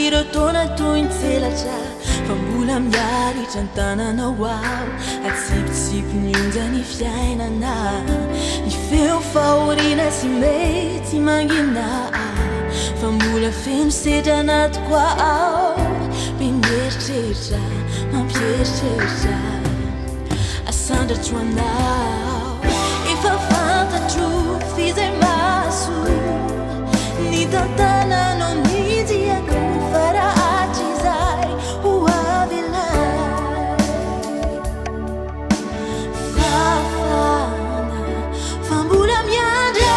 ireo taona toy ny tselatra fa mbola miaritra ny tananao ao atsipitsipi ny onjany fiainana ny feo fahoriana sy mety mangina fa mbola feno sedra anatiko ao mieritreritra mampieritreritra asandratro anao efa fantatro fizay maso ny tantananao nidiako farahatry izay ho avelay fafana fa mbola miandrao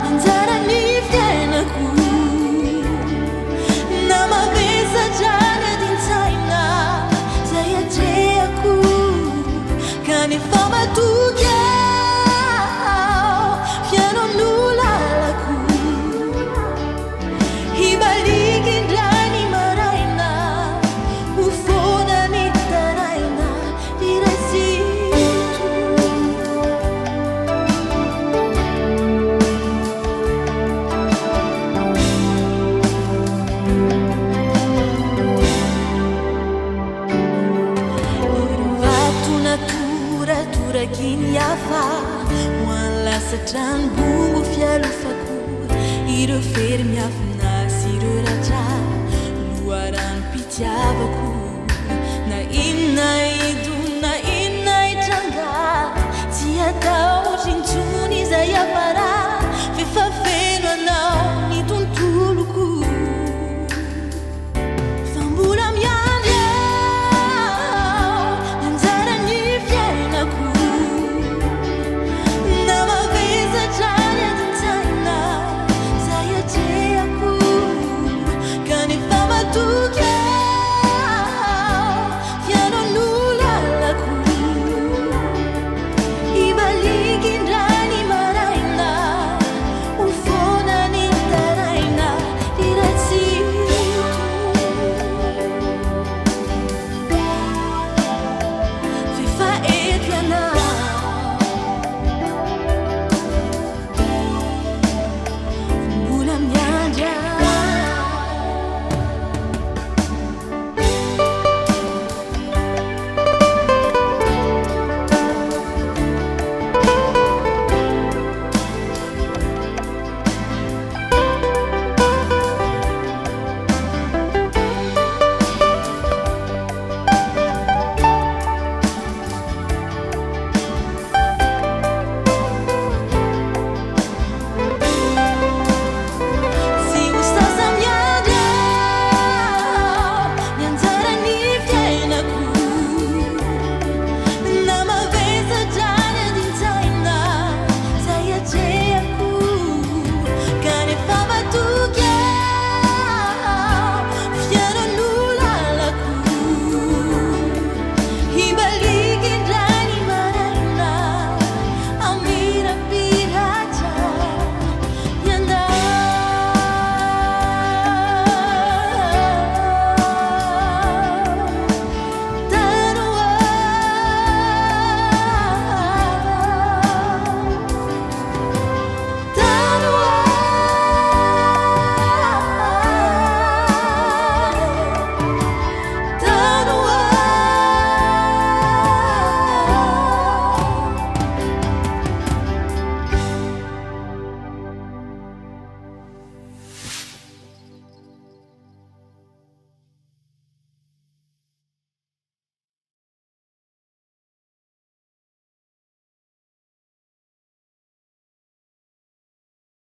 manjara ny fiainako na mamesatrana din-tsaina zay atrehako kanefa matoky fianao no lalako hibaliky indray ny maraina ho foana ny taraina iraisito vato naturaturaki hafa ho any lasatrany bongo fialofako ireo fery miafina sy ireo ratra loharano mpitiavako na inona ido na inona itranga tsy atao ohatry intsony izay afara